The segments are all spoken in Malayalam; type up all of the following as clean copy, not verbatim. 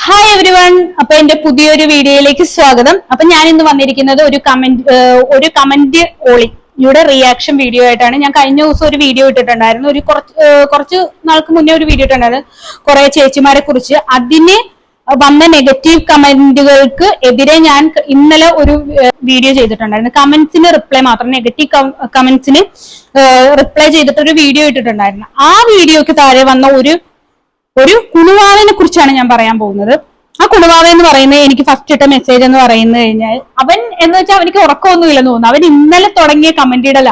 Hi every one. അപ്പൊ എന്റെ പുതിയൊരു വീഡിയോയിലേക്ക് സ്വാഗതം. അപ്പൊ ഞാൻ ഇന്ന് വന്നിരിക്കുന്നത് ഒരു കമന്റ് ഓളിയുടെ റിയാക്ഷൻ വീഡിയോ ആയിട്ടാണ്. ഞാൻ കഴിഞ്ഞ ദിവസം ഒരു വീഡിയോ ഇട്ടിട്ടുണ്ടായിരുന്നു. കുറച്ച് നാൾക്ക് മുന്നേ ഒരു വീഡിയോ ഇട്ടിട്ടുണ്ടായിരുന്നു, കുറെ ചേച്ചിമാരെ കുറിച്ച്. അതിന് വന്ന നെഗറ്റീവ് കമന്റുകൾക്ക് എതിരെ ഞാൻ ഇന്നലെ ഒരു വീഡിയോ ചെയ്തിട്ടുണ്ടായിരുന്നു. കമന്റ്സിന് റിപ്ലൈ മാത്രം, നെഗറ്റീവ് കമന്റ്സിന് റിപ്ലൈ ചെയ്തിട്ട് ഒരു വീഡിയോ ഇട്ടിട്ടുണ്ടായിരുന്നു. ആ വീഡിയോക്ക് താഴെ വന്ന ഒരു കുണുവാവിനെ കുറിച്ചാണ് ഞാൻ പറയാൻ പോകുന്നത്. ആ കുണുവാവ എന്ന് പറയുന്നത് എനിക്ക് ഫസ്റ്റ് ഇട്ട മെസ്സേജ് എന്ന് പറയുന്നത് കഴിഞ്ഞാൽ, അവൻ എന്ന് വെച്ചാൽ അവനിക്ക് ഉറക്കമൊന്നുമില്ലെന്ന് തോന്നുന്നു. അവൻ ഇന്നലെ തുടങ്ങിയ കമന്റ് ഇടല,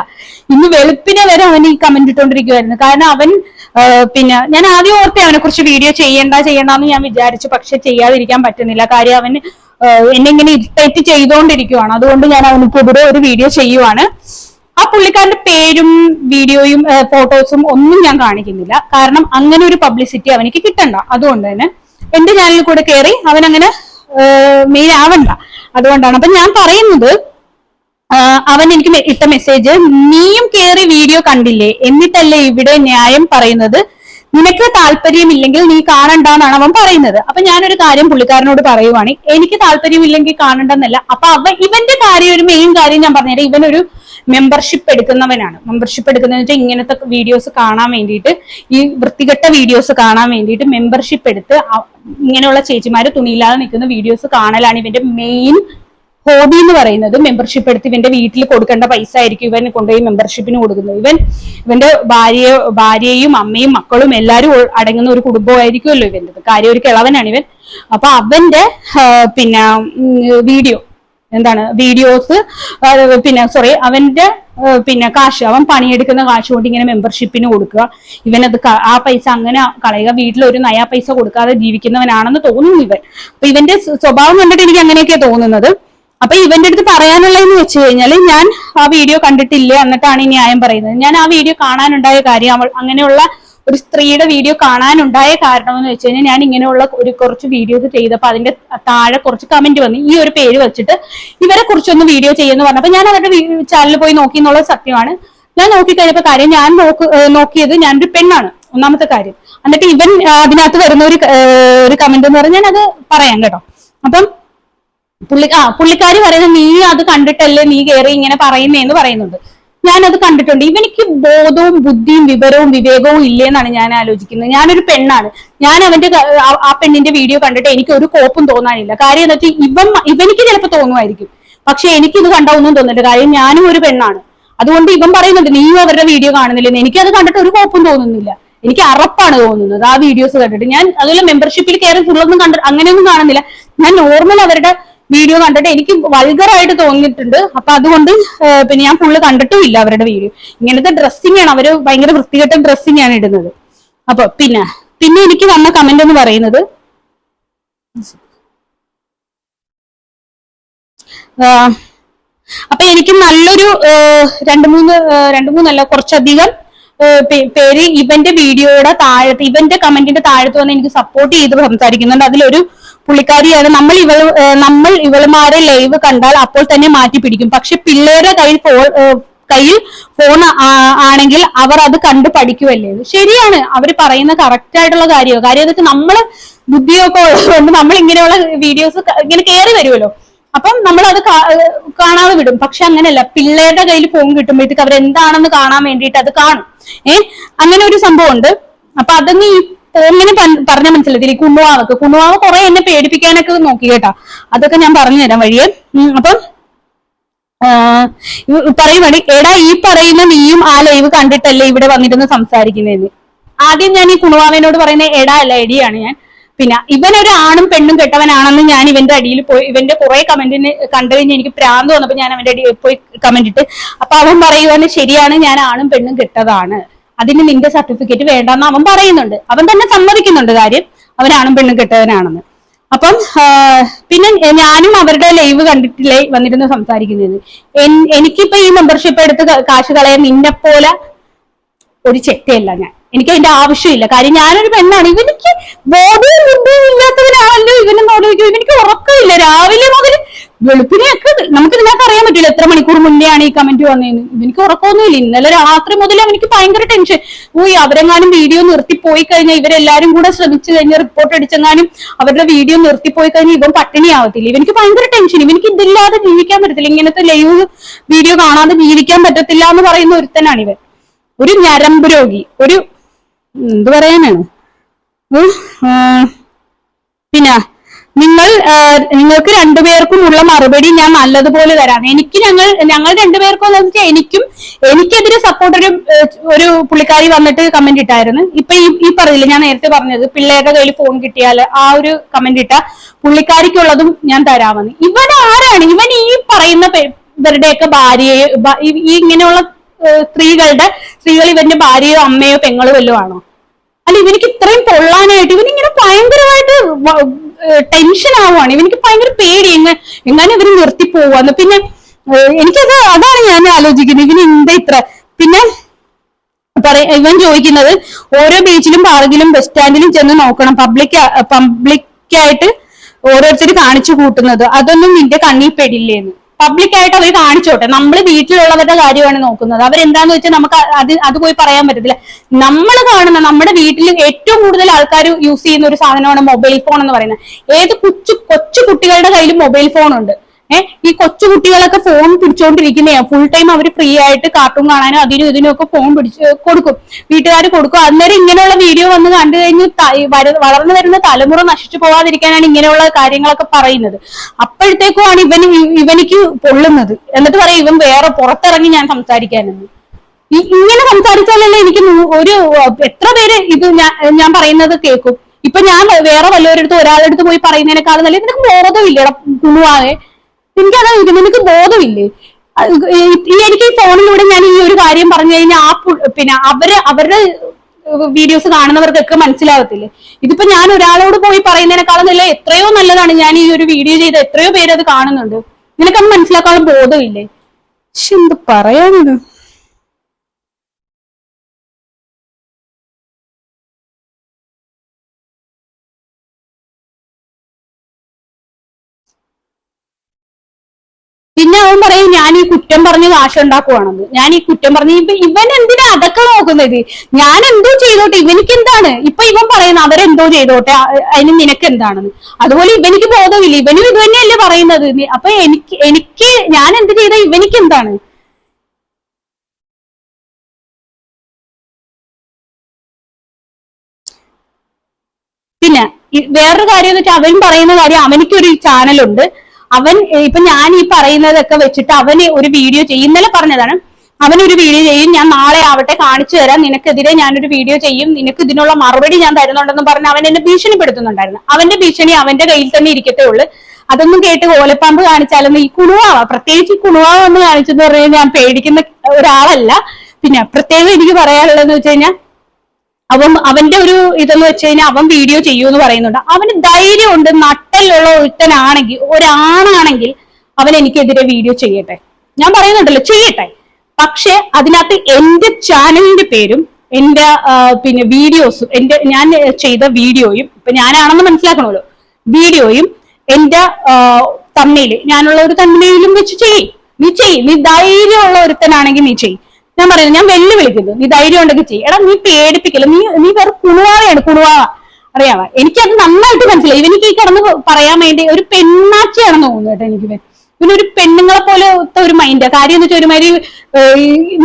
ഇന്ന് വെളുപ്പിനെ വരെ അവൻ ഈ കമന്റ് ഇട്ടുകൊണ്ടിരിക്കുവായിരുന്നു. കാരണം അവൻ പിന്നെ ഞാൻ ആദ്യം ഓർത്തെ അവനെ കുറിച്ച് വീഡിയോ ചെയ്യണ്ടെന്ന് ഞാൻ വിചാരിച്ചു. പക്ഷെ ചെയ്യാതിരിക്കാൻ പറ്റുന്നില്ല. കാര്യം അവൻ എന്നെ ഇങ്ങനെ ഇറിറ്റേറ്റ് ചെയ്തുകൊണ്ടിരിക്കുവാണ്. അതുകൊണ്ട് ഞാൻ അവനക്കെതിരെ ഒരു വീഡിയോ ചെയ്യുവാണ്. ആ പുള്ളിക്കാരന്റെ പേരും വീഡിയോയും ഫോട്ടോസും ഒന്നും ഞാൻ കാണിക്കുന്നില്ല. കാരണം അങ്ങനെ ഒരു പബ്ലിസിറ്റി അവനിക്ക് കിട്ടണ്ട. അതുകൊണ്ട് തന്നെ എന്റെ ചാനലിൽ കൂടെ കയറി അവൻ അങ്ങനെ മെയിൻ ആവണ്ട. അതുകൊണ്ടാണ്. അപ്പൊ ഞാൻ പറയുന്നത്, അവൻ എനിക്ക് ഇട്ട മെസ്സേജ്, നീയും കയറി വീഡിയോ കണ്ടില്ലേ, എന്നിട്ടല്ലേ ഇവിടെ ന്യായം പറയുന്നത്? നിനക്ക് താല്പര്യമില്ലെങ്കിൽ നീ കാണണ്ടെന്നാണ് അവൻ പറയുന്നത്. അപ്പൊ ഞാനൊരു കാര്യം പുള്ളിക്കാരനോട് പറയുവാണ്, എനിക്ക് താല്പര്യമില്ലെങ്കിൽ കാണണ്ടെന്നല്ല. അപ്പൊ ഇവന്റെ കാര്യം, ഒരു മെയിൻ കാര്യം ഞാൻ പറഞ്ഞുതരാം. ഇവനൊരു മെമ്പർഷിപ്പ് എടുക്കുന്നവനാണ്. മെമ്പർഷിപ്പ് എടുക്കുന്നതെന്ന് വെച്ചാൽ ഇങ്ങനത്തെ വീഡിയോസ് കാണാൻ വേണ്ടിയിട്ട്, ഈ വൃത്തികെട്ട വീഡിയോസ് കാണാൻ വേണ്ടിയിട്ട് മെമ്പർഷിപ്പ് എടുത്ത് ഇങ്ങനെയുള്ള ചേച്ചിമാര് തുണിയില്ലാതെ നിൽക്കുന്ന വീഡിയോസ് കാണലാണ് ഇവന്റെ മെയിൻ ഹോബി എന്ന് പറയുന്നത്. മെമ്പർഷിപ്പ് എടുത്ത് ഇവന്റെ വീട്ടിൽ കൊടുക്കേണ്ട പൈസ ആയിരിക്കും ഇവൻ കൊണ്ടുപോയി മെമ്പർഷിപ്പിന് കൊടുക്കുന്നത്. ഇവന്റെ ഭാര്യയും അമ്മയും മക്കളും എല്ലാവരും അടങ്ങുന്ന ഒരു കുടുംബമായിരിക്കുമല്ലോ ഇവന്റെ. കാര്യം ഒരു കിളവനാണ് ഇവൻ. അപ്പൊ അവന്റെ വീഡിയോസ് അവന്റെ കാശ്, അവൻ പണിയെടുക്കുന്ന കാശ് കൊണ്ട് ഇങ്ങനെ മെമ്പർഷിപ്പിന് കൊടുക്കുക. ഇവനത് ആ പൈസ അങ്ങനെ കളയുക. വീട്ടിൽ ഒരു നയാ പൈസ കൊടുക്കാതെ ജീവിക്കുന്നവനാണെന്ന് തോന്നുന്നു ഇവൻ. അപ്പൊ ഇവന്റെ സ്വഭാവം കണ്ടിട്ട് എനിക്ക് അങ്ങനെയൊക്കെയാ തോന്നുന്നത്. അപ്പൊ ഇവന്റെ അടുത്ത് പറയാനുള്ളതെന്ന് വെച്ച് കഴിഞ്ഞാല്, ഞാൻ ആ വീഡിയോ കണ്ടിട്ടില്ല എന്നിട്ടാണ് ഈ ന്യായം പറയുന്നത്. ഞാൻ ആ വീഡിയോ കാണാനുണ്ടായ കാര്യം, അങ്ങനെയുള്ള ഒരു സ്ത്രീയുടെ വീഡിയോ കാണാനുണ്ടായ കാരണം എന്ന് വെച്ച് കഴിഞ്ഞാൽ, ഞാൻ ഇങ്ങനെയുള്ള കുറച്ച് വീഡിയോസ് ചെയ്തപ്പോൾ അതിന്റെ താഴെ കുറച്ച് കമന്റ് വന്നു. ഈ ഒരു പേര് വെച്ചിട്ട് ഇവരെ കുറിച്ചൊന്ന് വീഡിയോ ചെയ്യുമെന്ന് പറഞ്ഞപ്പോ ഞാൻ അവരുടെ ചാനലിൽ പോയി നോക്കി എന്നുള്ളത് സത്യമാണ്. ഞാൻ നോക്കിക്കഴിഞ്ഞപ്പോ കാര്യം, ഞാൻ നോക്കിയത് ഞാനൊരു പെണ്ണാണ്, ഒന്നാമത്തെ കാര്യം. എന്നിട്ട് ഇവൻ അതിനകത്ത് വരുന്ന ഒരു കമന്റ് എന്ന് പറഞ്ഞാൽ ഞാൻ അത് പറയാം കേട്ടോ. അപ്പം പുള്ളിക്കാരി പറയുന്നത്, നീ അത് കണ്ടിട്ടല്ലേ നീ കയറി ഇങ്ങനെ പറയുന്നേന്ന് പറയുന്നുണ്ട്. ഞാനത് കണ്ടിട്ടുണ്ട്. ഇവനിക്ക് ബോധവും ബുദ്ധിയും വിവരവും വിവേകവും ഇല്ലേന്നാണ് ഞാൻ ആലോചിക്കുന്നത്. ഞാനൊരു പെണ്ണാണ്. ഞാൻ ആ പെണ്ണിന്റെ വീഡിയോ കണ്ടിട്ട് എനിക്ക് ഒരു കോപ്പും തോന്നാനില്ല. കാര്യം എന്താ വെച്ചാൽ ഇവനിക്ക് ചിലപ്പോൾ തോന്നുമായിരിക്കും, പക്ഷെ എനിക്കിത് കണ്ട ഒന്നും തോന്നില്ല. കാര്യം ഞാനും ഒരു പെണ്ണാണ്. അതുകൊണ്ട് ഇവൻ പറയുന്നുണ്ട്, നീയും അവരുടെ വീഡിയോ കാണുന്നില്ലെന്ന്. എനിക്കത് കണ്ടിട്ട് ഒരു കോപ്പും തോന്നുന്നില്ല. എനിക്ക് അറപ്പാണ് തോന്നുന്നത് ആ വീഡിയോസ് കണ്ടിട്ട്. ഞാൻ അതുപോലെ മെമ്പർഷിപ്പിൽ കയറി ഫുള്ളൊന്നും അങ്ങനെയൊന്നും കാണുന്നില്ല. ഞാൻ നോർമൽ അവരുടെ വീഡിയോ കണ്ടിട്ട് എനിക്ക് വൾഗറായിട്ട് തോന്നിയിട്ടുണ്ട്. അപ്പൊ അതുകൊണ്ട് ഞാൻ ഫുള്ള് കണ്ടിട്ടും ഇല്ല അവരുടെ വീഡിയോ. ഇങ്ങനത്തെ ഡ്രസ്സിംഗ് ആണ് അവര്, ഭയങ്കര വൃത്തികെട്ട ഡ്രസ്സിംഗ് ആണ് ഇടുന്നത്. അപ്പൊ പിന്നെ എനിക്ക് വന്ന കമന്റ് എന്ന് പറയുന്നത്, അപ്പൊ എനിക്ക് നല്ലൊരു രണ്ട് മൂന്നല്ല കുറച്ചധികം പേര് ഇവന്റെ വീഡിയോയുടെ താഴത്ത്, ഇവന്റെ കമന്റിന്റെ താഴത്ത് വന്ന് എനിക്ക് സപ്പോർട്ട് ചെയ്ത് സംസാരിക്കുന്നുണ്ട്. അതിലൊരു പുള്ളിക്കാരിയാണ്, നമ്മൾ ഇവളുമാരെ ലൈവ് കണ്ടാൽ അപ്പോൾ തന്നെ മാറ്റി പിടിക്കും, പക്ഷെ പിള്ളേരുടെ കയ്യിൽ ഫോൺ ആണെങ്കിൽ അവർ അത് കണ്ടു പഠിക്കുമല്ലേ. ശരിയാണ്, അവര് പറയുന്ന കറക്റ്റ് ആയിട്ടുള്ള കാര്യം വെച്ചാൽ നമ്മള് ബുദ്ധിയൊക്കെ ഉള്ളതുകൊണ്ട് നമ്മൾ ഇങ്ങനെയുള്ള വീഡിയോസ് ഇങ്ങനെ കയറി വരുമല്ലോ. അപ്പം നമ്മളത് കാണാതെ വിടും. പക്ഷെ അങ്ങനെയല്ല, പിള്ളേരുടെ കയ്യിൽ ഫോൺ കിട്ടുമ്പോഴത്തേക്ക് അവരെന്താണെന്ന് കാണാൻ വേണ്ടിയിട്ട് അത് കാണും. അങ്ങനെ ഒരു സംഭവം ഉണ്ട്. അപ്പൊ അതൊന്നും ഈ ഫോമിന് പറഞ്ഞ മനസ്സിലായി. കുണുവാവ് കുറെ എന്നെ പേടിപ്പിക്കാനൊക്കെ നോക്കി കേട്ടാ. അതൊക്കെ ഞാൻ പറഞ്ഞു തരാം വഴിയെ. അപ്പം പറയുവാണ്, എടാ ഈ പറയുന്ന നീയും ആ ലൈവ് കണ്ടിട്ടല്ലേ ഇവിടെ വന്നിരുന്ന് സംസാരിക്കുന്നതെന്ന്. ആദ്യം ഞാൻ ഈ കുണുവാവിനോട് പറയുന്ന എടാ അല്ല എടിയാണ് ഞാൻ. പിന്നെ ഇവനൊരു ആണും പെണ്ണും കെട്ടവനാണെന്ന് ഞാൻ ഇവന്റെ അടിയിൽ പോയി, ഇവന്റെ കുറെ കമന്റിന് കണ്ടു കഴിഞ്ഞാൽ എനിക്ക് പ്രാന്ത് വന്നപ്പോ ഞാൻ അവന്റെ അടിയിൽ പോയി കമന്റ് ഇട്ട്. അപ്പൊ അവൻ പറയുവാണ്, ശരിയാണ്, ഞാൻ ആണും പെണ്ണും കെട്ടതാണ്, അതിന് നിന്റെ സർട്ടിഫിക്കറ്റ് വേണ്ടെന്ന് അവൻ പറയുന്നുണ്ട്. അവൻ തന്നെ സമ്മതിക്കുന്നുണ്ട് കാര്യം അവനാണും പെണ്ണും കെട്ടവനാണെന്ന്. അപ്പം പിന്നെ ഞാനും അവരുടെ ലൈവ് കണ്ടിട്ടില്ലേ വന്നിരുന്ന് സംസാരിക്കുന്നത്. എനിക്കിപ്പോ ഈ മെമ്പർഷിപ്പ് എടുത്ത് കാശ് കളയാൻ നിന്നെപ്പോലെ ഒരു ചെറ്റയല്ല ഞാൻ. എനിക്ക് അതിന്റെ ആവശ്യമില്ല. കാര്യം ഞാനൊരു പെണ്ണാണ്. ഇവനിക്ക് ബോഡിയും ബുദ്ധിയും ഇല്ലാത്തവനാണല്ലോ ഇവനെന്ന് ആലോചിക്കും. ഇവനിക്ക് ഉറക്കമില്ല, രാവിലെ മുതൽ വെളുപ്പിനെയൊക്കെ നമുക്ക് ഇതിനകത്ത് അറിയാൻ പറ്റില്ല എത്ര മണിക്കൂർ മുന്നേ ആണ് ഈ കമന്റ് വന്നതെന്ന്. എനിക്ക് ഉറക്കമൊന്നുമില്ല. ഇന്നലെ രാത്രി മുതൽ എനിക്ക് ഭയങ്കര ടെൻഷൻ. അവരെങ്ങാനും വീഡിയോ നിർത്തിപ്പോയി കഴിഞ്ഞാൽ, ഇവരെല്ലാരും കൂടെ ശ്രമിച്ചു കഴിഞ്ഞാൽ, റിപ്പോർട്ട് അടിച്ചെങ്ങാനും അവരുടെ വീഡിയോ നിർത്തിപ്പോയി കഴിഞ്ഞാൽ ഇവൻ പട്ടിണിയാവത്തില്ല. ഇവനിക്ക് ഭയങ്കര ടെൻഷൻ. ഇവനിക്ക് ഇതില്ലാതെ ജീവിക്കാൻ പറ്റത്തില്ല, ഇങ്ങനത്തെ ലൈവ് വീഡിയോ കാണാതെ ജീവിക്കാൻ പറ്റത്തില്ല എന്ന് പറയുന്ന ഒരുത്തനാണ് ഇവൻ. ഒരു ഞരമ്പ് രോഗി, ഒരു എന്ത് പറയാനാണ്. പിന്നെ നിങ്ങൾക്ക് രണ്ടുപേർക്കും ഉള്ള മറുപടി ഞാൻ നല്ലതുപോലെ തരാം. ഞങ്ങൾ രണ്ടുപേർക്കും എന്ന് വെച്ചാൽ എനിക്കെതിരെ സപ്പോർട്ട് ഒരു പുള്ളിക്കാരി വന്നിട്ട് കമന്റ് ഇട്ടായിരുന്നു. ഇപ്പൊ ഈ പറഞ്ഞില്ല, ഞാൻ നേരത്തെ പറഞ്ഞത് പിള്ളേരുടെ കയ്യിൽ ഫോൺ കിട്ടിയാൽ ആ ഒരു കമന്റ് ഇട്ട പുള്ളിക്കാരിക്കുള്ളതും ഞാൻ തരാമെന്ന്. ഇവൻ ആരാണ്? ഇവൻ ഈ പറയുന്ന ഇവരുടെയൊക്കെ ഭാര്യയെ, ഈ ഇങ്ങനെയുള്ള സ്ത്രീകൾ ഇവന്റെ ഭാര്യയോ അമ്മയോ പെങ്ങളോ വല്ലതും ആണോ? അല്ല, ഇവനിക്ക് ഇത്രയും പൊള്ളാനായിട്ട് ഇവനിങ്ങനെ ഭയങ്കരമായിട്ട് ടെൻഷൻ ആവുകയാണ്. ഇവനിക്ക് ഭയങ്കര പേടി എങ്ങനെ ഇവര് നിർത്തിപ്പോവാന്ന്. പിന്നെ അതാണ് ഞാൻ ആലോചിക്കുന്നത്, ഇവന് എന്താ ഇത്ര. പിന്നെ ഇവൻ ചോദിക്കുന്നത്, ഓരോ ബീച്ചിലും പാർക്കിലും ബസ് സ്റ്റാൻഡിലും ചെന്ന് നോക്കണം, പബ്ലിക്കായിട്ട് ഓരോരുത്തർ കാണിച്ചു കൂട്ടുന്നത്, അതൊന്നും നിന്റെ കണ്ണിൽ പെടില്ലേന്ന്. പബ്ലിക്കായിട്ട് അവർ കാണിച്ചോട്ടെ, നമ്മൾ വീട്ടിലുള്ളവരുടെ കാര്യമാണ് നോക്കുന്നത്. അവരെന്താന്ന് വെച്ചാൽ നമുക്ക് അത് പോയി പറയാൻ പറ്റത്തില്ല. നമ്മൾ കാണുന്ന നമ്മുടെ വീട്ടിൽ ഏറ്റവും കൂടുതൽ ആൾക്കാർ യൂസ് ചെയ്യുന്ന ഒരു സാധനമാണ് മൊബൈൽ ഫോൺ എന്ന് പറയുന്നത്. ഏത് കൊച്ചു കുട്ടികളുടെ കയ്യിലും മൊബൈൽ ഫോൺ ഉണ്ട്. ഈ കൊച്ചു കുട്ടികളൊക്കെ ഫോൺ പിടിച്ചോണ്ടിരിക്കുന്നതാണ് ഫുൾ ടൈം. അവർ ഫ്രീ ആയിട്ട് കാർട്ടൂൺ കാണാനും അതിനും ഇതിനും ഒക്കെ ഫോൺ കൊടുക്കും, വീട്ടുകാർ കൊടുക്കും. അന്നേരം ഇങ്ങനെയുള്ള വീഡിയോ വന്ന് കണ്ടു കഴിഞ്ഞ് വളർന്നു വരുന്ന തലമുറ നശിച്ചു പോകാതിരിക്കാനാണ് ഇങ്ങനെയുള്ള കാര്യങ്ങളൊക്കെ പറയുന്നത്. അപ്പോഴത്തേക്കുമാണ് ഇവനിക്ക് പൊള്ളുന്നത്. എന്നിട്ട് പറയും ഇവൻ വേറെ പുറത്തിറങ്ങി ഞാൻ സംസാരിക്കാനെന്ന്. ഇങ്ങനെ സംസാരിച്ചാലല്ലേ എനിക്ക് എത്ര പേര് ഇത് ഞാൻ പറയുന്നത് കേൾക്കും. ഇപ്പൊ ഞാൻ വേറെ വല്ലവരടുത്ത് ഒരാളെടുത്ത് പോയി പറയുന്നതിനേക്കാളും നല്ല നിനക്ക് ബോധമില്ലടാ കുണുവാതെ. എനിക്കതാ ചോദിക്കുന്നത്, നിനക്ക് ബോധമില്ലേ? എനിക്ക് ഈ ഫോണിലൂടെ ഞാൻ ഈ ഒരു കാര്യം പറഞ്ഞു കഴിഞ്ഞാൽ പിന്നെ അവരുടെ വീഡിയോസ് കാണുന്നവർക്കൊക്കെ മനസ്സിലാവത്തില്ലേ? ഇതിപ്പോ ഞാൻ ഒരാളോട് പോയി പറയുന്നതിനേക്കാളും നല്ല എത്രയോ നല്ലതാണ് ഞാൻ ഈ ഒരു വീഡിയോ ചെയ്ത് എത്രയോ പേര് അത് കാണുന്നുണ്ട്. നിനക്കത് മനസ്സിലാക്കാനുള്ള ബോധമില്ലേ? പക്ഷെ എന്ത് പറയാനിത്. പിന്നെ അവൻ പറയും ഞാൻ ഈ കുറ്റം പറഞ്ഞ് കാശുണ്ടാക്കുവാണെന്ന്. ഞാൻ ഈ കുറ്റം പറഞ്ഞ് ഇവൻ എന്തിനാ അതൊക്കെ നോക്കുന്നത്? ഞാൻ എന്തോ ചെയ്തോട്ടെ, ഇവനിക്ക് എന്താണ്? ഇപ്പൊ ഇവൻ പറയുന്നത് അവരെന്തോ ചെയ്തോട്ടെ, അതിന് നിനക്ക് എന്താണെന്ന്. അതുപോലെ ഇവനിക്ക് ബോധമില്ല, ഇവനും ഇത് തന്നെയല്ലേ പറയുന്നത്. അപ്പൊ എനിക്ക് ഞാൻ എന്ത് ചെയ്ത ഇവനിക്ക് എന്താണ്? പിന്നെ വേറൊരു കാര്യം എന്ന് വെച്ചാൽ അവൻ പറയുന്ന കാര്യം, അവനിക്കൊരു ചാനലുണ്ട്. അവൻ ഇപ്പൊ ഞാൻ ഈ പറയുന്നതൊക്കെ വെച്ചിട്ട് അവന് ഒരു വീഡിയോ ചെയ്യും. ഇന്നലെ പറഞ്ഞതാണ്, അവനൊരു വീഡിയോ ചെയ്യും, ഞാൻ നാളെ ആവട്ടെ കാണിച്ചു തരാം, നിനക്കെതിരെ ഞാനൊരു വീഡിയോ ചെയ്യും, നിനക്ക് ഇതിനുള്ള മറുപടി ഞാൻ തരുന്നുണ്ടെന്ന് പറഞ്ഞ് അവൻ എന്നെ ഭീഷണിപ്പെടുത്തുന്നുണ്ടായിരുന്നു. അവന്റെ ഭീഷണി അവന്റെ കയ്യിൽ തന്നെ ഇരിക്കത്തേ ഉള്ളൂ. അതൊന്നും കേട്ട് ഓലപ്പാമ്പ് കാണിച്ചാലൊന്നും ഈ കുണുവാവ, പ്രത്യേകിച്ച് കുണുവാവ എന്ന് കാണിച്ചെന്ന് പറഞ്ഞാൽ ഞാൻ പേടിക്കുന്ന ഒരാളല്ല. പിന്നെ പ്രത്യേകം എനിക്ക് പറയാനുള്ളതെന്ന് വെച്ച് കഴിഞ്ഞാൽ, അവന്റെ ഒരു ഇതെന്ന് വെച്ച് കഴിഞ്ഞാൽ അവൻ വീഡിയോ ചെയ്യൂന്ന് പറയുന്നുണ്ട്. അവന് ധൈര്യമുണ്ട്, നട്ടലുള്ള ഒരുത്തനാണെങ്കിൽ, ഒരാണാണെങ്കിൽ അവൻ എനിക്കെതിരെ വീഡിയോ ചെയ്യട്ടെ. ഞാൻ പറയുന്നുണ്ടല്ലോ, ചെയ്യട്ടെ. പക്ഷെ അതിനകത്ത് എന്റെ ചാനലിന്റെ പേരും എന്റെ പിന്നെ വീഡിയോസും ഞാൻ ചെയ്ത വീഡിയോയും, ഇപ്പൊ ഞാനാണെന്ന് മനസ്സിലാക്കണമല്ലോ, വീഡിയോയും എന്റെ തമ്മയില് ഞാനുള്ള ഒരു തമ്മയിലും വെച്ച് നീ ധൈര്യമുള്ള ഒരുത്തനാണെങ്കിൽ നീ ഞാൻ പറയുന്നത്, ഞാൻ വെല്ലുവിളിക്കുന്നു, നീ ധൈര്യം ഉണ്ടെങ്കിൽ എടാ, നീ പേടിപ്പിക്കില്ല, നീ വേറെ കുണുവാവയാണ്, കുണുവാവ. അറിയാവാ, എനിക്കത് നന്നായിട്ട് മനസ്സിലായി. ഇവനിക്ക് ഈ കിടന്ന് പറയാൻ വേണ്ടി ഒരു പെണ്ണാച്ചിയാണെന്ന് തോന്നുന്നു കേട്ടോ. എനിക്ക് ഒരു പെണ്ണുങ്ങളെ പോലത്തെ ഒരു മൈൻഡ്. കാര്യം എന്ന് വെച്ചാൽ ഒരുമാതിരി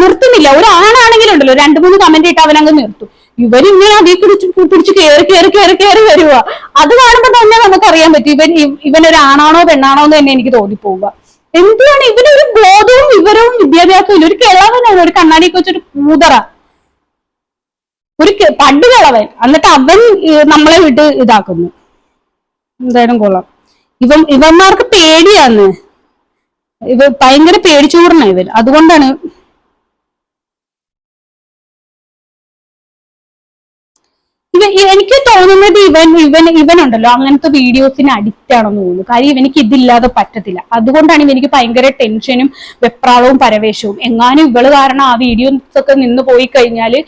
നിർത്തുന്നില്ല. ഒരു ആണാണെങ്കിലും ഉണ്ടല്ലോ 2-3 കമന്റ് ഇട്ട് അവനങ്ങ് നിർത്തും. ഇവരിങ്ങനെ അതേ പിടിച്ച് കയറി വരുക. അത് കാണുമ്പോൾ തന്നെ നമുക്കറിയാൻ പറ്റും ഇവനൊരു ആണാണോ പെണ്ണാണോ എന്ന് തന്നെ എനിക്ക് തോന്നിപ്പോവുക. എന്തിനാണ് ഇവനൊരു ബോധവും വിവരവും വിദ്യാഭ്യാസവും ഇല്ല. ഒരു കിളവനാണ്, ഒരു കണ്ണാടിയൊക്കെ വെച്ചൊരു കൂതറ, ഒരു പടുകിളവൻ. എന്നിട്ട് അവൻ നമ്മളെ വിട്ട് ഇതാക്കുന്നു. എന്തായാലും കൊള്ളാം. ഇവന്മാർക്ക് പേടിയാന്ന്, ഭയങ്കര പേടിച്ചൂടണ ഇവൻ. അതുകൊണ്ടാണ് എനിക്ക് തോന്നുന്നത് ഇവനുണ്ടല്ലോ അങ്ങനത്തെ വീഡിയോസിന് അഡിക്റ്റ് ആണെന്ന് തോന്നുന്നു. കാര്യം ഇവനിക്ക് ഇതില്ലാതെ പറ്റത്തില്ല. അതുകൊണ്ടാണ് ഇവനിക്ക് ഭയങ്കര ടെൻഷനും വെപ്രാളവും പരവേശവും. എങ്ങാനും ഇവള് കാരണം ആ വീഡിയോസ് ഒക്കെ നിന്ന് പോയി കഴിഞ്ഞാല്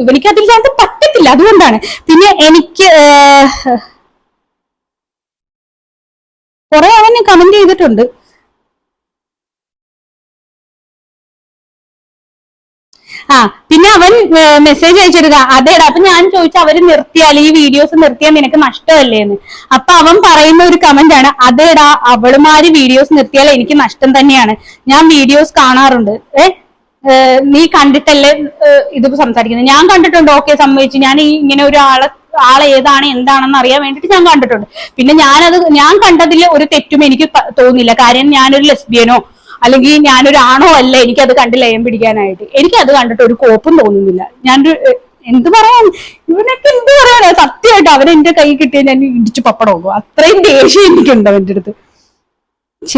ഇവനിക്ക് അതില്ലാതെ പറ്റത്തില്ല. അതുകൊണ്ടാണ്. പിന്നെ എനിക്ക് കുറെ അവന് കമന്റ് ചെയ്തിട്ടുണ്ട്. പിന്നെ അവൻ മെസ്സേജ് അയച്ചെടുക്ക അതേടാ. അപ്പൊ ഞാൻ ചോദിച്ചു അവര് നിർത്തിയാൽ ഈ വീഡിയോസ് നിർത്തിയാൽ നിനക്ക് നഷ്ടമല്ലേ എന്ന്. അപ്പൊ അവൻ പറയുന്ന ഒരു കമന്റ് ആണ്, അതേടാ അവളുമാര് വീഡിയോസ് നിർത്തിയാൽ എനിക്ക് നഷ്ടം തന്നെയാണ്, ഞാൻ വീഡിയോസ് കാണാറുണ്ട്. നീ കണ്ടിട്ടല്ലേ ഇത് സംസാരിക്കുന്നത്? ഞാൻ കണ്ടിട്ടുണ്ട്, ഓക്കെ സമ്മതിച്ചു. ഞാൻ ഈ ഇങ്ങനെ ഒരു ആളെ ഏതാണ് എന്താണെന്ന് അറിയാൻ വേണ്ടിട്ട് ഞാൻ കണ്ടിട്ടുണ്ട്. പിന്നെ ഞാൻ കണ്ടതിൽ ഒരു തെറ്റും എനിക്ക് തോന്നില്ല. കാര്യം ഞാനൊരു ലെസ്ബിയനോ അല്ലെങ്കിൽ ഞാനൊരു ആണോ അല്ല എനിക്കത് കണ്ട് ലയം പിടിക്കാനായിട്ട്. എനിക്കത് കണ്ടിട്ട് ഒരു കോപ്പും തോന്നുന്നില്ല. ഞാനൊരു എന്ത് പറയാൻ, ഇവനൊക്കെ എന്ത് പറയാനാ? സത്യമായിട്ട് അവൻ എന്റെ കൈ കിട്ടിയ ഞാൻ ഇടിച്ചു പപ്പടമാകും. അത്രയും ദേഷ്യം എനിക്കുണ്ട് അവന്റെ അടുത്ത്.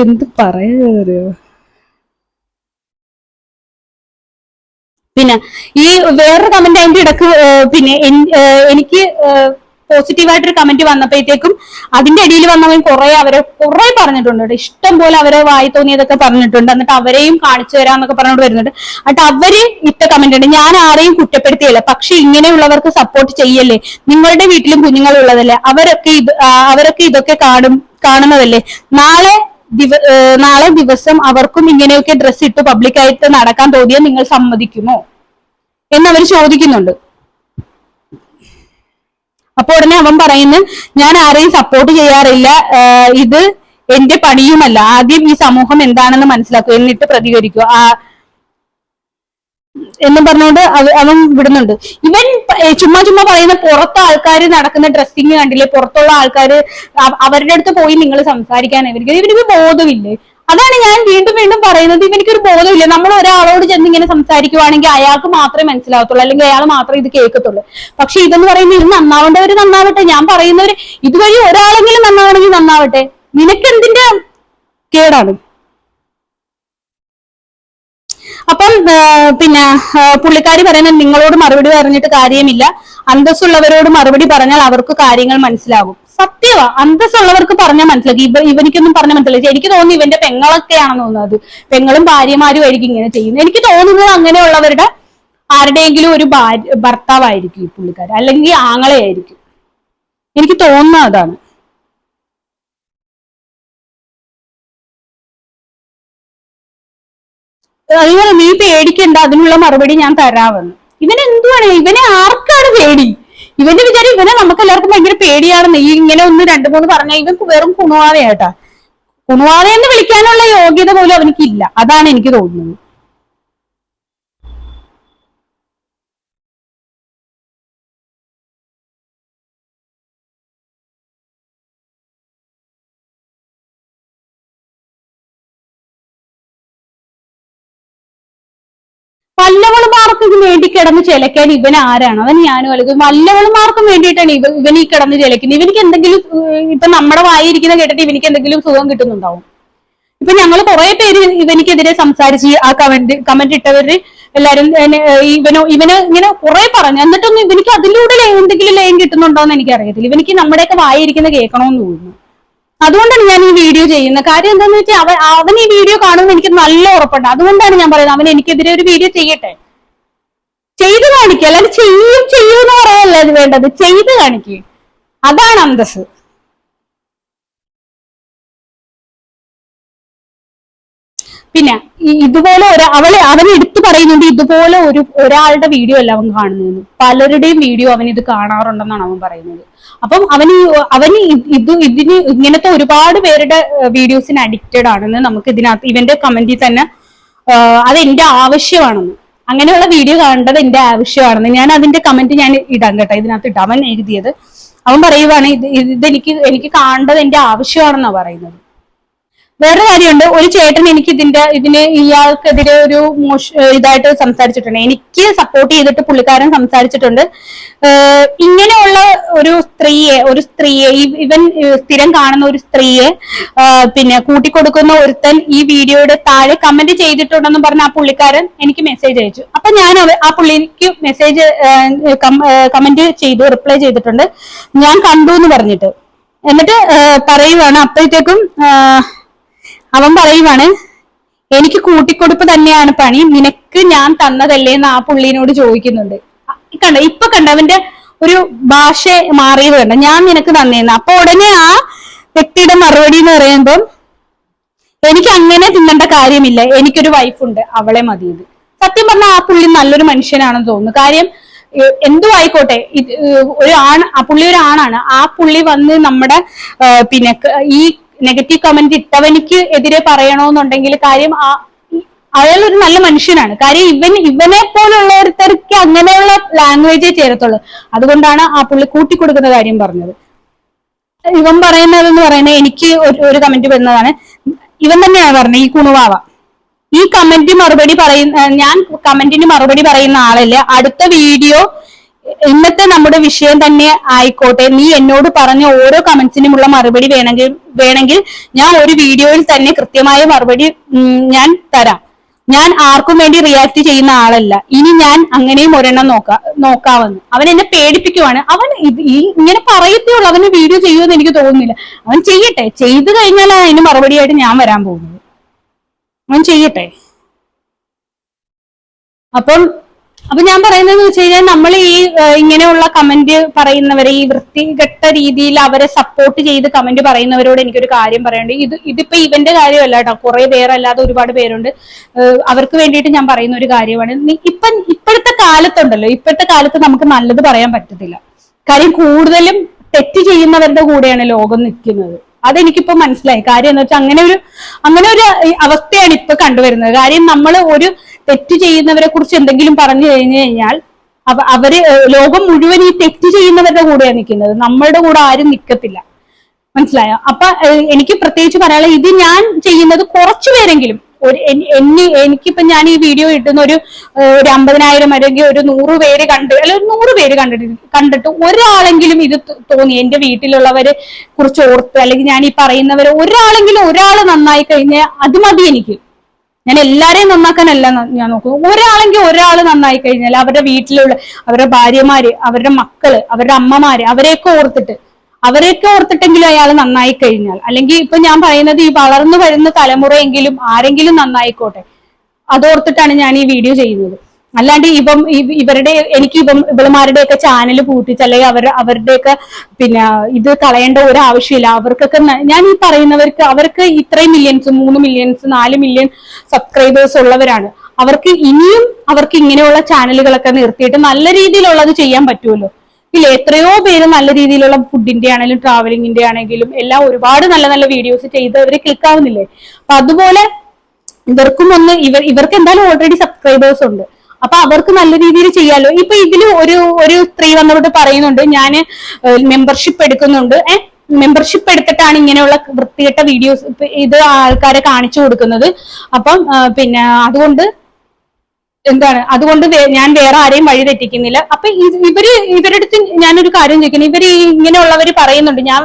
എന്ത് പറയാ. പിന്നെ ഈ വേറൊരു കമന്റ് അതിന്റെ ഇടക്ക് പിന്നെ എനിക്ക് പോസിറ്റീവായിട്ടൊരു കമന്റ് വന്നപ്പോഴത്തേക്കും അതിന്റെ അടിയിൽ വന്നവൻ കുറെ പറഞ്ഞിട്ടുണ്ട്. ഇഷ്ടം പോലെ അവരെ വായി തോന്നിയതൊക്കെ പറഞ്ഞിട്ടുണ്ട്. എന്നിട്ട് അവരെയും കാണിച്ചു തരാന്നൊക്കെ പറഞ്ഞുകൊണ്ട് വരുന്നുണ്ട്. എന്നിട്ട് അവര് ഇട്ട കമന്റ് ഉണ്ട്, ഞാൻ ആരെയും കുറ്റപ്പെടുത്തിയല്ല, പക്ഷെ ഇങ്ങനെയുള്ളവർക്ക് സപ്പോർട്ട് ചെയ്യല്ലേ, നിങ്ങളുടെ വീട്ടിലും കുഞ്ഞുങ്ങളുള്ളതല്ലേ, അവരൊക്കെ ഇതൊക്കെ കാണുന്നതല്ലേ, നാളെ ദിവസം അവർക്കും ഇങ്ങനെയൊക്കെ ഡ്രസ്സ് ഇട്ട് പബ്ലിക്കായിട്ട് നടക്കാൻ തോന്നിയാൽ നിങ്ങൾ സമ്മതിക്കുമോ എന്നവർ ചോദിക്കുന്നുണ്ട്. അപ്പൊ ഉടനെ അവൻ പറയുന്നു, ഞാൻ ആരെയും സപ്പോർട്ട് ചെയ്യാറില്ല, ഇത് എന്റെ പണിയുമല്ല, ആദ്യം ഈ സമൂഹം എന്താണെന്ന് മനസ്സിലാക്കുക എന്നിട്ട് പ്രതികരിക്കുക എന്നും പറഞ്ഞുകൊണ്ട് അവൻ വിടുന്നുണ്ട്. ഇവൻ ചുമ്മാ പറയുന്ന പുറത്തെ ആൾക്കാർ നടക്കുന്ന ഡ്രസ്സിങ് കണ്ടില്ലേ, പുറത്തുള്ള ആൾക്കാർ അവരുടെ അടുത്ത് പോയി നിങ്ങൾ സംസാരിക്കാൻ ഇവർക്ക് ബോധമില്ലേ? അതാണ് ഞാൻ വീണ്ടും പറയുന്നത്, ഇവനിക്കൊരു ബോധമില്ല. നമ്മൾ ഒരാളോട് ചെന്ന് ഇങ്ങനെ സംസാരിക്കുവാണെങ്കിൽ അയാൾക്ക് മാത്രമേ മനസ്സിലാവത്തുള്ളൂ, അല്ലെങ്കിൽ അയാൾ മാത്രമേ ഇത് കേൾക്കത്തുള്ളൂ. പക്ഷെ ഇതെന്ന് പറയുന്നത് ഇത് നന്നാവേണ്ടവര് നന്നാവട്ടെ, ഞാൻ പറയുന്നവര് ഇതുവഴി ഒരാളെങ്കിലും നന്നാവണമെങ്കിൽ നന്നാവട്ടെ, നിനക്കെന്തിന്റെ കേടാണ്? അപ്പം പിന്നെ പുള്ളിക്കാരി പറയുന്നത്, നിങ്ങളോട് മറുപടി പറഞ്ഞിട്ട് കാര്യമില്ല, അന്തസ്സുള്ളവരോട് മറുപടി പറഞ്ഞാൽ അവർക്ക് കാര്യങ്ങൾ മനസ്സിലാകും. സത്യവാ, അന്തസ്സുള്ളവർക്ക് പറഞ്ഞാൽ മനസ്സിലാക്കി. ഇവനിക്കൊന്നും പറഞ്ഞാൽ മനസ്സിലാക്കി. എനിക്ക് തോന്നുന്നു ഇവന്റെ പെങ്ങളൊക്കെയാണെന്ന് തോന്നുന്നത്, പെങ്ങളും ഭാര്യമാരും ആയിരിക്കും ഇങ്ങനെ ചെയ്യുന്നത്. എനിക്ക് തോന്നുന്നത് അങ്ങനെയുള്ളവരുടെ ആരുടെയെങ്കിലും ഒരു ഭർത്താവായിരിക്കും ഈ പുള്ളിക്കാരൻ, അല്ലെങ്കിൽ ആങ്ങളെയായിരിക്കും. എനിക്ക് തോന്നുന്നത് അതാണ്. അതുപോലെ നീ പേടിക്കണ്ട, അതിനുള്ള മറുപടി ഞാൻ തരാമെന്ന്. ഇവനെന്തുവാണ്? ഇവനെ ആർക്കാണ് പേടി? ഇവന്റെ വിചാരം ഇവനെ നമുക്ക് എല്ലാവർക്കും ഭയങ്കര പേടിയാണെന്ന്. ഈ ഇങ്ങനെ 1-2-3 പറഞ്ഞ ഇവൻ വെറും കുണുവാവയാട്ടാ. കുണുവാവയെന്ന് വിളിക്കാനുള്ള യോഗ്യത പോലും അവനിക്കില്ല. അതാണ് എനിക്ക് തോന്നുന്നത്. വല്ലവളുമാർക്ക് വേണ്ടി കിടന്ന് ചിലക്കാൻ ഇവൻ ആരാണ്? അവൻ ഞാനും അല്ലെങ്കിൽ വല്ലവളുമാർക്കും വേണ്ടിയിട്ടാണ് ഇവൻ ഈ കിടന്ന് ചിലക്കുന്നത്. ഇവനിക്ക് എന്തെങ്കിലും ഇപ്പൊ നമ്മുടെ വായിരിക്കുന്ന കേട്ടിട്ട് ഇവനിക്ക് എന്തെങ്കിലും സുഖം കിട്ടുന്നുണ്ടാവും. ഇപ്പൊ ഞങ്ങൾ കുറെ പേര് ഇവനിക്കെതിരെ സംസാരിച്ച് ആ കമന്റ് ഇട്ടവര് എല്ലാരും ഇവന് ഇങ്ങനെ കുറെ പറഞ്ഞു. എന്നിട്ടൊന്നും ഇവനിക്ക് അതിലൂടെ എന്തെങ്കിലും ലയം കിട്ടുന്നുണ്ടോ എന്ന് എനിക്കറിയത്തില്ല. ഇവനിക്ക് നമ്മുടെയൊക്കെ വായിരിക്കുന്ന കേൾക്കണമെന്ന് തോന്നുന്നു. അതുകൊണ്ടാണ് ഞാൻ ഈ വീഡിയോ ചെയ്യുന്നത്. കാര്യം എന്താന്ന് വെച്ചാൽ അവൻ ഈ വീഡിയോ കാണുമെന്ന് എനിക്ക് നല്ല ഉറപ്പുണ്ട്. അതുകൊണ്ടാണ് ഞാൻ പറയുന്നത് അവൻ എനിക്കെതിരെ ഒരു വീഡിയോ ചെയ്യട്ടെ, ചെയ്ത് കാണിക്കുക. അല്ലാതെ ചെയ്യൂന്ന് പറയല്ല ഇത് വേണ്ടത്, ചെയ്ത് കാണിക്കുക. അതാണ് അന്തസ്. പിന്നെ ഇതുപോലെ അവന് എടുത്തു പറയുന്നുണ്ട്, ഇതുപോലെ ഒരാളുടെ വീഡിയോ അല്ല അവൻ കാണുന്നത്, പലരുടെയും വീഡിയോ അവൻ ഇത് കാണാറുണ്ടെന്നാണ് അവൻ പറയുന്നത്. അപ്പം അവന് ഇതിന് ഇങ്ങനത്തെ ഒരുപാട് പേരുടെ വീഡിയോസിന് അഡിക്റ്റഡ് ആണെന്ന് നമുക്ക് ഇതിനകത്ത് ഇവന്റെ കമന്റിൽ തന്നെ അത് എന്റെ ആവശ്യമാണെന്ന്, അങ്ങനെയുള്ള വീഡിയോ കാണേണ്ടത് എന്റെ ആവശ്യമാണെന്ന് ഞാൻ അതിന്റെ കമന്റ് ഞാൻ ഇടാം കേട്ടോ, ഇതിനകത്ത് ഇടാം. അവൻ എഴുതിയത്, അവൻ പറയുവാണ് എനിക്ക് കാണേണ്ടത് എന്റെ ആവശ്യമാണെന്നാണ് പറയുന്നത്. വേറെ കാര്യമുണ്ട്, ഒരു ചേട്ടൻ എനിക്ക് ഇതിന് ഇയാൾക്കെതിരെ ഒരു ഇതായിട്ട് സംസാരിച്ചിട്ടുണ്ട്. എനിക്ക് സപ്പോർട്ട് ചെയ്തിട്ട് പുള്ളിക്കാരൻ സംസാരിച്ചിട്ടുണ്ട്. ഇങ്ങനെയുള്ള ഒരു സ്ത്രീയെ ഇവൻ സ്ഥിരം കാണുന്ന ഒരു സ്ത്രീയെ പിന്നെ കൂട്ടിക്കൊടുക്കുന്ന ഒരുത്തൻ ഈ വീഡിയോയുടെ താഴെ കമന്റ് ചെയ്തിട്ടുണ്ടെന്ന് പറഞ്ഞ ആ പുള്ളിക്കാരൻ എനിക്ക് മെസ്സേജ് അയച്ചു. അപ്പൊ ഞാൻ ആ പുള്ളിക്ക് മെസ്സേജ് കമന്റ് ചെയ്തു, റിപ്ലൈ ചെയ്തിട്ടുണ്ട്, ഞാൻ കണ്ടു എന്ന് പറഞ്ഞിട്ട്. എന്നിട്ട് പറയുവാണ്, അപ്പോഴത്തേക്കും അവൻ പറയുവാണ്, എനിക്ക് കൂട്ടിക്കൊടുപ്പ് തന്നെയാണ് പണി, നിനക്ക് ഞാൻ തന്നതല്ലേ എന്ന് ആ പുള്ളിനോട് ചോദിക്കുന്നുണ്ട്. ഇപ്പൊ കണ്ട അവന്റെ ഒരു ഭാഷ മാറിയത് കണ്ട, ഞാൻ നിനക്ക് തന്നേന്ന്. അപ്പൊ ഉടനെ ആ വ്യക്തിയുടെ മറുപടി എന്ന് പറയുമ്പം എനിക്ക് അങ്ങനെ തിന്നേണ്ട കാര്യമില്ല, എനിക്കൊരു വൈഫുണ്ട്, അവളെ മതി. ഇത് സത്യം പറഞ്ഞാൽ ആ പുള്ളി നല്ലൊരു മനുഷ്യനാണെന്ന് തോന്നുന്നു. കാര്യം എന്തു ആയിക്കോട്ടെ, ഒരു ആ പുള്ളി ഒരു ആണാണ്. ആ പുള്ളി വന്ന് നമ്മുടെ പിന്നെ ഈ നെഗറ്റീവ് കമന്റ് ഇട്ടവനിക്ക് എതിരെ പറയണോന്നുണ്ടെങ്കിൽ കാര്യം അയാൾ ഒരു നല്ല മനുഷ്യനാണ്. കാര്യം ഇവനെ പോലുള്ളവർക്ക് അങ്ങനെയുള്ള ലാംഗ്വേജേ ചേരത്തുള്ളൂ. അതുകൊണ്ടാണ് ആ പുള്ളി കൂട്ടിക്കൊടുക്കുന്ന കാര്യം പറഞ്ഞത്. ഇവൻ പറയുന്നതെന്ന് പറയുന്നത്, എനിക്ക് ഒരു കമന്റ് വരുന്നതാണ്, ഇവൻ തന്നെയാണ് പറഞ്ഞത്, ഈ കുണുവാവ. ഈ കമന്റ് മറുപടി പറയുന്ന, ഞാൻ കമന്റിന് മറുപടി പറയുന്ന ആളല്ല. അടുത്ത വീഡിയോ ഇന്നത്തെ നമ്മുടെ വിഷയം തന്നെ ആയിക്കോട്ടെ, നീ എന്നോട് പറഞ്ഞ ഓരോ കമന്റ്സിനുമുള്ള മറുപടി വേണമെങ്കിൽ ഞാൻ ഒരു വീഡിയോയിൽ തന്നെ കൃത്യമായ മറുപടി ഞാൻ തരാം. ഞാൻ ആർക്കും വേണ്ടി റിയാക്ട് ചെയ്യുന്ന ആളല്ല. ഇനി ഞാൻ അങ്ങനെയും ഒരെണ്ണം നോക്കാമെന്ന്. അവൻ എന്നെ പേടിപ്പിക്കുവാണ്. അവൻ ഇങ്ങനെ പറയത്തേ ഉള്ളൂ. അവന് വീഡിയോ ചെയ്യുമെന്ന് എനിക്ക് തോന്നുന്നില്ല. അവൻ ചെയ്യട്ടെ, ചെയ്തു കഴിഞ്ഞാൽ അതിന് മറുപടിയായിട്ട് ഞാൻ വരാൻ പോകുന്നത്. അവൻ ചെയ്യട്ടെ. അപ്പൊ ഞാൻ പറയുന്നതെന്ന് വെച്ച് കഴിഞ്ഞാൽ, നമ്മൾ ഈ ഇങ്ങനെയുള്ള കമന്റ് പറയുന്നവരെ, ഈ വൃത്തികെട്ട രീതിയിൽ അവരെ സപ്പോർട്ട് ചെയ്ത് കമന്റ് പറയുന്നവരോട് എനിക്കൊരു കാര്യം പറയണ്ട്. ഇതിപ്പോ ഇവന്റെ കാര്യമല്ല കേട്ടോ, കുറെ പേരല്ലാതെ ഒരുപാട് പേരുണ്ട്. അവർക്ക് വേണ്ടിയിട്ട് ഞാൻ പറയുന്ന ഒരു കാര്യമാണ്. ഇപ്പോഴത്തെ കാലത്ത് നമുക്ക് നല്ലത് പറയാൻ പറ്റത്തില്ല. കാര്യം കൂടുതലും തെറ്റ് ചെയ്യുന്നവരുടെ കൂടെയാണ് ലോകം നിൽക്കുന്നത്. അതെനിക്കിപ്പോ മനസ്സിലായി. കാര്യം എന്ന് വെച്ചാൽ അങ്ങനെ ഒരു അവസ്ഥയാണ് ഇപ്പൊ കണ്ടുവരുന്നത്. കാര്യം നമ്മൾ ഒരു തെറ്റ് ചെയ്യുന്നവരെ കുറിച്ച് എന്തെങ്കിലും പറഞ്ഞു കഴിഞ്ഞാൽ അവര് ലോകം മുഴുവൻ ഈ തെറ്റ് ചെയ്യുന്നവരുടെ കൂടെയാണ് നിൽക്കുന്നത്. നമ്മളുടെ കൂടെ ആരും നിൽക്കത്തില്ല. മനസ്സിലായോ? അപ്പൊ എനിക്ക് പ്രത്യേകിച്ച് പറയാനുള്ള, ഇത് ഞാൻ ചെയ്യുന്നത് കുറച്ചു പേരെങ്കിലും എനിക്കിപ്പോ ഞാൻ ഈ വീഡിയോ ഇട്ടുന്ന ഒരു 50,000 അല്ലെങ്കിൽ ഒരു 100 പേര് അല്ലെങ്കിൽ 100 പേര് കണ്ടിട്ട് ഒരാളെങ്കിലും ഇത് തോന്നി, എന്റെ വീട്ടിലുള്ളവരെ കുറിച്ച് ഓർത്ത്, അല്ലെങ്കിൽ ഞാൻ ഈ പറയുന്നവരെ ഒരാളെങ്കിലും നന്നായി കഴിഞ്ഞാൽ അത് മതി എനിക്ക്. ഞാൻ എല്ലാരെയും നന്നാക്കാനല്ല ഞാൻ നോക്കുന്നത്. ഒരാൾ നന്നായി കഴിഞ്ഞാൽ അവരുടെ വീട്ടിലുള്ള അവരുടെ ഭാര്യമാര്, അവരുടെ മക്കള്, അവരുടെ അമ്മമാര്, അവരെയൊക്കെ ഓർത്തിട്ടെങ്കിലും അയാൾ നന്നായി കഴിഞ്ഞാൽ, അല്ലെങ്കിൽ ഇപ്പൊ ഞാൻ പറയുന്നത്, ഈ വളർന്നു വരുന്ന തലമുറയെങ്കിലും ആരെങ്കിലും നന്നായിക്കോട്ടെ, അതോർത്തിട്ടാണ് ഞാൻ ഈ വീഡിയോ ചെയ്യുന്നത്. അല്ലാണ്ട് എനിക്ക് ഇവളുമാരുടെയൊക്കെ ചാനൽ പൂട്ടിച്ച്, അല്ലെങ്കിൽ അവരുടെയൊക്കെ പിന്നെ ഇത് കളയേണ്ട ഒരു ആവശ്യമില്ല. അവർക്കൊക്കെ ഞാൻ ഈ പറയുന്നവർക്ക്, അവർക്ക് ഇത്രയും മില്യൺസ്, 3 മില്യൺസ് 4 മില്യൺ സബ്സ്ക്രൈബേഴ്സ് ഉള്ളവരാണ്. ഇനിയും ഇങ്ങനെയുള്ള ചാനലുകളൊക്കെ നിർത്തിയിട്ട് നല്ല രീതിയിലുള്ളത് ചെയ്യാൻ പറ്റുമല്ലോ. ഇല്ല, എത്രയോ പേര് നല്ല രീതിയിലുള്ള ഫുഡിന്റെ ആണെങ്കിലും ട്രാവലിംഗിന്റെ ആണെങ്കിലും എല്ലാം ഒരുപാട് നല്ല നല്ല വീഡിയോസ് ചെയ്ത് അവര് ക്ലിക്ക് ആവുന്നില്ലേ. അപ്പൊ അതുപോലെ ഇവർക്ക് എന്തായാലും ഓൾറെഡി സബ്സ്ക്രൈബേഴ്സ് ഉണ്ട്. അപ്പൊ അവർക്ക് നല്ല രീതിയിൽ ചെയ്യാലോ. ഇപ്പൊ ഇതിൽ ഒരു സ്ത്രീ വന്നവരോട് പറയുന്നുണ്ട്, ഞാൻ മെമ്പർഷിപ്പ് എടുക്കുന്നുണ്ട്. മെമ്പർഷിപ്പ് എടുത്തിട്ടാണ് ഇങ്ങനെയുള്ള വൃത്തികെട്ട വീഡിയോസ് ഇത് ആൾക്കാരെ കാണിച്ചു കൊടുക്കുന്നത്. അപ്പം പിന്നെ അതുകൊണ്ട് ഞാൻ വേറെ ആരെയും വഴി തെറ്റിക്കുന്നില്ല. അപ്പൊ ഇവരുടെ അടുത്ത് ഞാനൊരു കാര്യം ചോദിക്കുന്നു, ഇങ്ങനെയുള്ളവർ പറയുന്നുണ്ട് ഞാൻ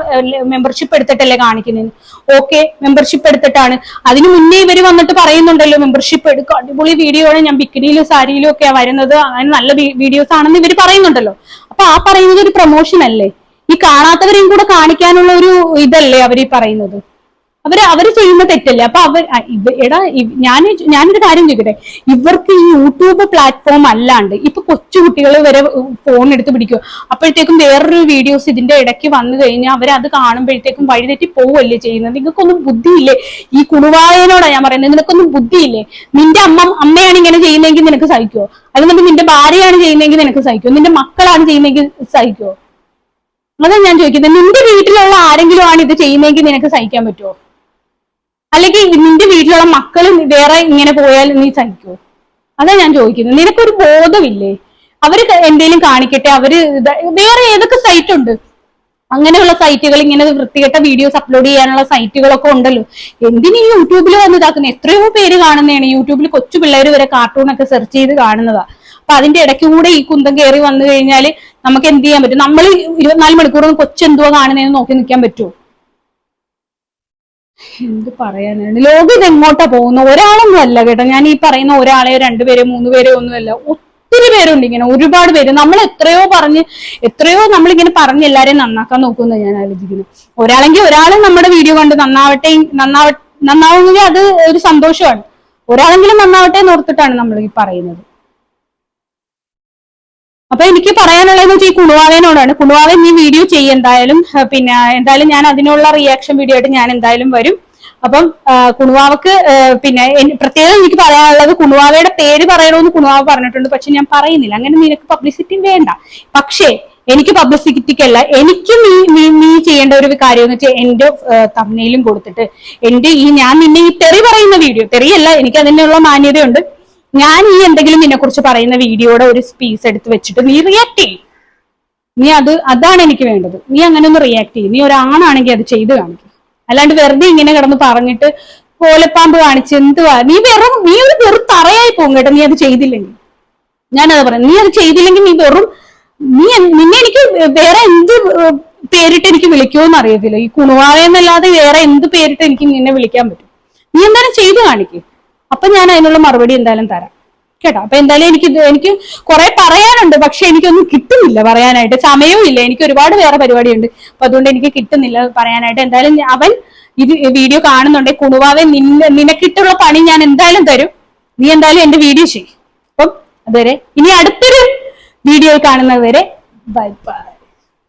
മെമ്പർഷിപ്പ് എടുത്തിട്ടല്ലേ കാണിക്കുന്നതിന്. ഓക്കെ, മെമ്പർഷിപ്പ് എടുത്തിട്ടാണ്. അതിനു മുന്നേ ഇവര് വന്നിട്ട് പറയുന്നുണ്ടല്ലോ, മെമ്പർഷിപ്പ് എടുക്കുക, അടിപൊളി വീഡിയോ ആണ്, ഞാൻ ബിക്കിനിയിലും സാരിയിലും ഒക്കെയാ വരുന്നത്, അങ്ങനെ നല്ല വീഡിയോസ് ആണെന്ന് ഇവര് പറയുന്നുണ്ടല്ലോ. അപ്പൊ ആ പറയുന്നത് ഒരു പ്രൊമോഷൻ അല്ലേ? ഈ കാണാത്തവരെയും കൂടെ കാണിക്കാനുള്ള ഒരു ഇതല്ലേ അവര് പറയുന്നത്? അവര് ചെയ്യുന്ന തെറ്റല്ലേ? അപ്പൊ ഞാനൊരു കാര്യം ചോദിക്കട്ടെ, ഇവർക്ക് ഈ യൂട്യൂബ് പ്ലാറ്റ്ഫോം അല്ലാണ്ട് ഇപ്പൊ കൊച്ചുകുട്ടികൾ വരെ ഫോൺ എടുത്ത് പിടിക്കുക. അപ്പോഴത്തേക്കും വേറൊരു വീഡിയോസ് ഇതിന്റെ ഇടയ്ക്ക് വന്നു കഴിഞ്ഞാൽ അവരത് കാണുമ്പോഴത്തേക്കും വഴിതെറ്റി പോവല്ലേ ചെയ്യുന്നത്? നിങ്ങൾക്കൊന്നും ബുദ്ധിയില്ലേ? ഈ കുണുവായനോടാ ഞാൻ പറയുന്നത്, നിനക്കൊന്നും ബുദ്ധിയില്ലേ? നിന്റെ അമ്മയാണ് ഇങ്ങനെ ചെയ്യുന്നതെങ്കിൽ നിനക്ക് സഹിക്കുമോ? അല്ലെങ്കിൽ നിന്റെ ഭാര്യയാണ് ചെയ്യുന്നതെങ്കിൽ നിനക്ക് സഹിക്കുമോ? നിന്റെ മക്കളാണ് ചെയ്യുന്നതെങ്കിൽ സഹിക്കുമോ? അതാ ഞാൻ ചോദിക്കുന്നത്. നിന്റെ വീട്ടിലുള്ള ആരെങ്കിലും ആണ് ഇത് ചെയ്യുന്നതെങ്കിൽ നിനക്ക് സഹിക്കാൻ പറ്റുമോ? അല്ലെങ്കിൽ നിന്റെ വീട്ടിലുള്ള മക്കൾ വേറെ ഇങ്ങനെ പോയാൽ നീ സഹിക്കുമോ? അതാ ഞാൻ ചോദിക്കുന്നത്. നിനക്കൊരു ബോധമില്ലേ? അവര് എന്തെങ്കിലും കാണിക്കട്ടെ, വേറെ ഏതൊക്കെ സൈറ്റ് ഉണ്ട്? അങ്ങനെയുള്ള സൈറ്റുകൾ, ഇങ്ങനെ വൃത്തികെട്ട വീഡിയോസ് അപ്ലോഡ് ചെയ്യാനുള്ള സൈറ്റുകളൊക്കെ ഉണ്ടല്ലോ. എന്തിനീ യൂട്യൂബിൽ വന്ന് ഇതാക്കുന്നത്? എത്രയോ പേര് കാണുന്നതാണ് യൂട്യൂബിൽ. കൊച്ചു പിള്ളേർ വരെ കാർട്ടൂണൊക്കെ സെർച്ച് ചെയ്ത് കാണുന്നതാ. അപ്പൊ അതിന്റെ ഇടയ്ക്ക് കൂടെ ഈ കുന്തം കയറി വന്നു കഴിഞ്ഞാൽ നമുക്ക് എന്ത് ചെയ്യാൻ പറ്റും? നമ്മൾ 24 മണിക്കൂറും കൊച്ചെന്തുവാ കാണുന്നതെന്ന് നോക്കി നിൽക്കാൻ പറ്റുമോ? എന്ത് പറയാനാണ്? ലോകം ഇത് എങ്ങോട്ടാ പോകുന്ന? ഒരാളൊന്നും അല്ല കേട്ടോ, ഞാൻ ഈ പറയുന്ന ഒരാളെയോ 2 പേരോ 3 പേരോ ഒന്നുമല്ല. ഒത്തിരി പേരുണ്ട് ഇങ്ങനെ, ഒരുപാട് പേര്. നമ്മൾ എത്രയോ നമ്മളിങ്ങനെ പറഞ്ഞ് എല്ലാരെയും നന്നാക്കാൻ നോക്കുന്ന ഞാൻ ആലോചിക്കുന്നു. ഒരാളെങ്കിൽ നമ്മുടെ വീഡിയോ കണ്ട് നന്നാവുമെങ്കിൽ അത് ഒരു സന്തോഷമാണ്. ഒരാളെങ്കിലും നന്നാവട്ടെ എന്ന് ഓർത്തിട്ടാണ് നമ്മൾ ഈ പറയുന്നത്. അപ്പൊ എനിക്ക് പറയാനുള്ളതെന്ന് വെച്ചാൽ ഈ കുണുവാവേനോടാണ്. കുണുവാവൻ ഈ വീഡിയോ എന്തായാലും, പിന്നെ എന്തായാലും ഞാൻ അതിനുള്ള റിയാക്ഷൻ വീഡിയോ ആയിട്ട് ഞാൻ എന്തായാലും വരും. അപ്പം കുണുവാവക്ക് പിന്നെ പ്രത്യേകം എനിക്ക് പറയാനുള്ളത്, കുണുവാവയുടെ പേര് പറയണമെന്ന് കുണുവാവ പറഞ്ഞിട്ടുണ്ട്, പക്ഷെ ഞാൻ പറയുന്നില്ല. അങ്ങനെ നിനക്ക് പബ്ലിസിറ്റി വേണ്ട. പക്ഷേ എനിക്ക് പബ്ലിസിറ്റിക്കല്ല, എനിക്ക് നീ ചെയ്യേണ്ട ഒരു കാര്യം എന്ന് വെച്ചാൽ എന്റെ തമ്മിലും കൊടുത്തിട്ട് എന്റെ ഞാൻ നിന്നെ ഈ തെറി പറയുന്ന വീഡിയോ, തെറിയല്ല, എനിക്ക് അതിനുള്ള മാന്യതയുണ്ട്, ഞാൻ ഈ എന്തെങ്കിലും നിന്നെ കുറിച്ച് പറയുന്ന വീഡിയോയുടെ ഒരു സ്പീസ് എടുത്ത് വെച്ചിട്ട് നീ റിയാക്ട് ചെയ്യും. നീ അതാണ് എനിക്ക് വേണ്ടത്. നീ അങ്ങനെ ഒന്ന് റിയാക്ട് ചെയ്യും. നീ ഒരാണാണെങ്കിൽ അത് ചെയ്ത് കാണിക്കും. അല്ലാണ്ട് വെറുതെ ഇങ്ങനെ കിടന്ന് പറഞ്ഞിട്ട് കോലപ്പാമ്പ് കാണിച്ച് എന്തുവാ, നീ ഒരു വെറും തറയായി പോകും കേട്ടോ നീ അത് ചെയ്തില്ലെങ്കിൽ. ഞാനത് പറയാം, നീ അത് ചെയ്തില്ലെങ്കിൽ നീ നിന്നെ എനിക്ക് വേറെ എന്ത് പേരിട്ട് എനിക്ക് വിളിക്കുമെന്ന് അറിയത്തില്ല. ഈ കുണുവാവെന്നല്ലാതെ വേറെ എന്ത് പേരിട്ട് എനിക്ക് നിന്നെ വിളിക്കാൻ പറ്റും. നീ എന്തായാലും ചെയ്തു കാണിക്കും, അപ്പൊ ഞാൻ അതിനുള്ള മറുപടി എന്തായാലും തരാം കേട്ടോ. അപ്പൊ എന്തായാലും എനിക്ക് കുറെ പറയാനുണ്ട്, പക്ഷെ എനിക്കൊന്നും കിട്ടുന്നില്ല പറയാനായിട്ട്, സമയവും ഇല്ല. എനിക്ക് ഒരുപാട് വേറെ പരിപാടിയുണ്ട്, അപ്പൊ അതുകൊണ്ട് എനിക്ക് കിട്ടുന്നില്ല പറയാനായിട്ട്. എന്തായാലും അവൻ ഇത് വീഡിയോ കാണുന്നുണ്ടെങ്കിൽ കുണുവാവെ നിനക്കിട്ടുള്ള പണി ഞാൻ എന്തായാലും തരും. നീ എന്തായാലും എന്റെ വീഡിയോ ചെയ്യും. അപ്പം അതുവരെ, ഇനി അടുത്തൊരു വീഡിയോ കാണുന്നത് വരെ ബൈ ബൈ.